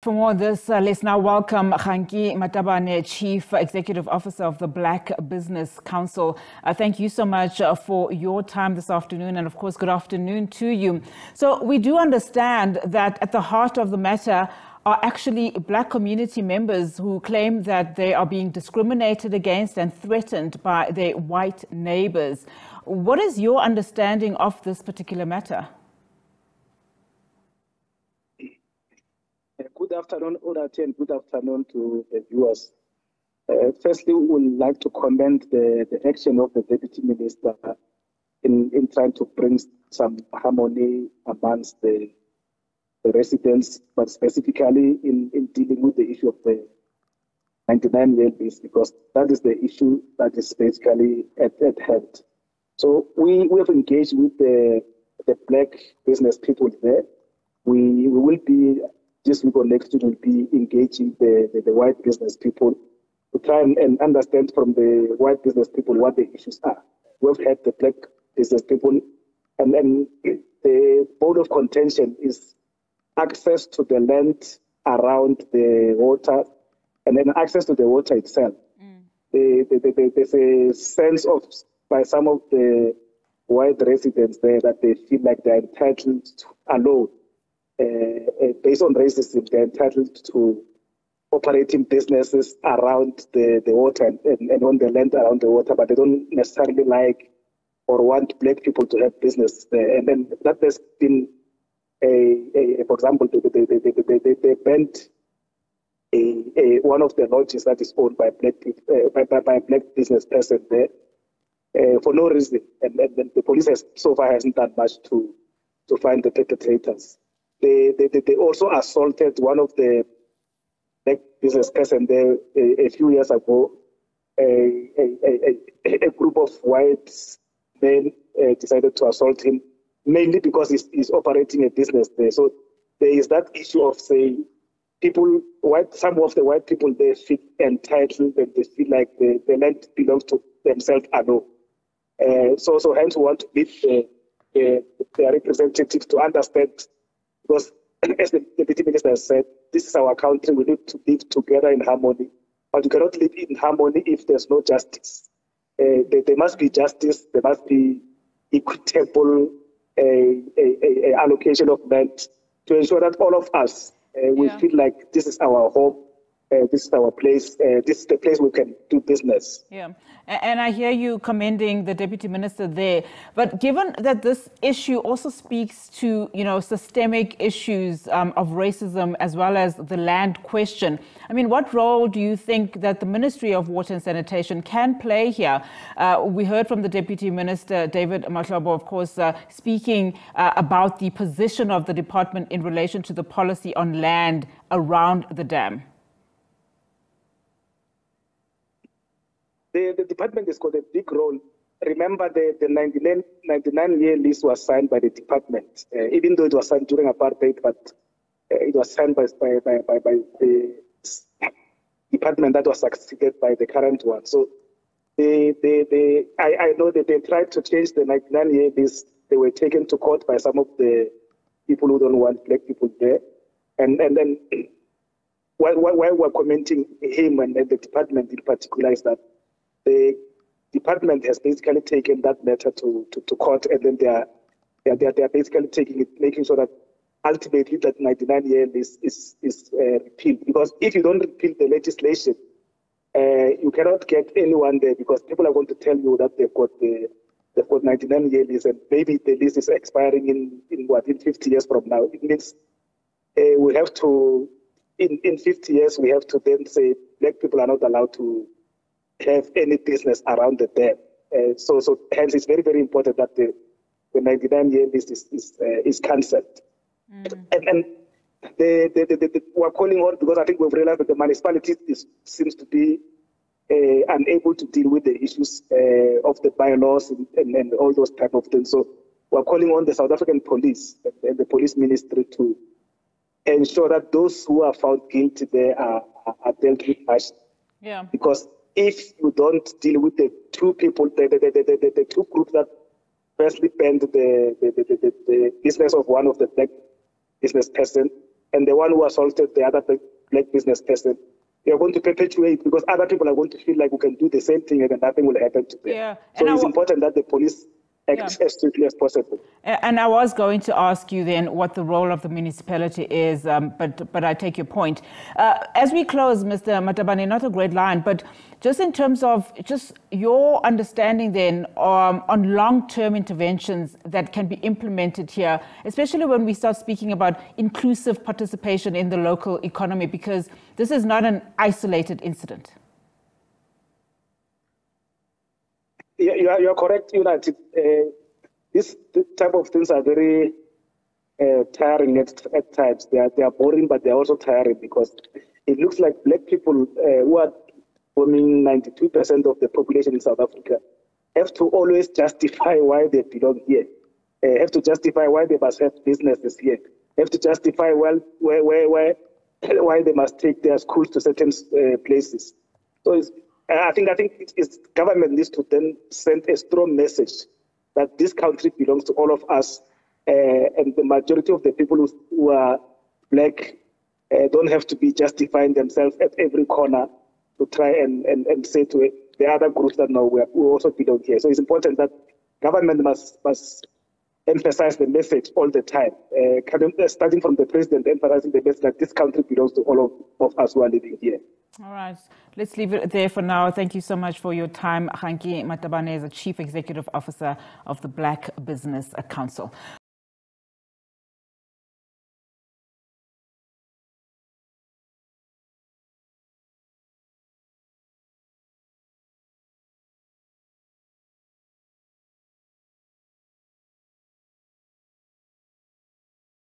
For more on this, let's now welcome Kganki Matabane, Chief Executive Officer of the Black Business Council. Thank you so much for your time this afternoon, and of course, good afternoon to you. So we do understand that at the heart of the matter are actually Black community members who claim that they are being discriminated against and threatened by their white neighbors. What is your understanding of this particular matter? Good afternoon, Odati, and good afternoon to the viewers. Firstly, we would like to commend the action of the Deputy Minister in trying to bring some harmony amongst the residents, but specifically in dealing with the issue of the 99-year lease, because that is the issue that is basically at hand. So we have engaged with the Black business people there. We will be, this week or next week, will be engaging the white business people to try and understand from the white business people what the issues are. We've had the Black business people, and then the bone of contention is access to the land around the water, and then access to the water itself. There's a sense of, by some of the white residents there, that they feel like they're entitled to alone. Based on racism, they're entitled to operating businesses around the water and on the land around the water, but they don't necessarily like or want Black people to have business there. And then that has been, for example, they banned one of the lodges that is owned by Black people, by a Black business person there for no reason. And the police so far hasn't done much to find the perpetrators. They also assaulted one of the Black business person there a few years ago. A group of white men decided to assault him, mainly because he's operating a business there. So there is that issue of saying some of the white people, they feel entitled and they feel like the land belongs to themselves alone. So hence we want to meet their representatives to understand, because as the Deputy Minister has said, this is our country, we need to live together in harmony. But you cannot live in harmony if there's no justice. There must be justice, there must be equitable allocation of land to ensure that all of us, we feel like this is our home, this is our place, this is the place we can do business. Yeah, and I hear you commending the Deputy Minister there, but given that this issue also speaks to, systemic issues of racism as well as the land question, I mean, what role do you think that the Ministry of Water and Sanitation can play here? We heard from the Deputy Minister, David Mahlobo, of course, speaking about the position of the department in relation to the policy on land around the dam. The department has got a big role. Remember, the 99-year lease was signed by the department, even though it was signed during apartheid, but it was signed by the department that was succeeded by the current one. So I know that they tried to change the 99-year lease. They were taken to court by some of the people who don't want Black people there. And then while we're commenting him and the department in particular, is that the department has basically taken that matter to court, and then they are basically taking it, making sure that ultimately that 99-year lease is repealed. Because if you don't repeal the legislation, you cannot get anyone there, because people are going to tell you that they've got 99-year lease, and maybe the lease is expiring in 50 years from now. It means we have to, in 50 years, we have to then say Black people are not allowed to have any business around the dam. So hence it's very, very important that the 99-year lease is cancelled. And we're calling on, because I think we've realized that the municipality seems to be unable to deal with the issues of the bylaws and all those type of things. So we're calling on the South African police and the police ministry to ensure that those who are found guilty there are dealt with harshly. Yeah. Because if you don't deal with the two people, the two groups that firstly banned the business of one of the Black business person, and the one who assaulted the other black business person, they are going to perpetuate because other people are going to feel like we can do the same thing and then nothing will happen to them. Yeah. So it's important that the police act as swiftly as possible. And I was going to ask you then what the role of the municipality is, but I take your point. As we close, Mr. Matabane, not a great line, but just in terms of just your understanding then on long-term interventions that can be implemented here, especially when we start speaking about inclusive participation in the local economy, because this is not an isolated incident. Yeah, you are correct, United. This type of things are very tiring at times. They are boring, but they are also tiring because it looks like black people who are forming 92% of the population in South Africa have to always justify why they belong here, have to justify why they must have businesses here, have to justify why they must take their schools to certain places. So I think it's government needs to then send a strong message that this country belongs to all of us, and the majority of the people who are black don't have to be justifying themselves at every corner to try and say to the other groups that no, we also belong here. So it's important that government must emphasize the message all the time, starting from the president, emphasizing the message that this country belongs to all of us who are living here. All right, let's leave it there for now. Thank you so much for your time. Kganki Matabane is the Chief Executive Officer of the Black Business Council.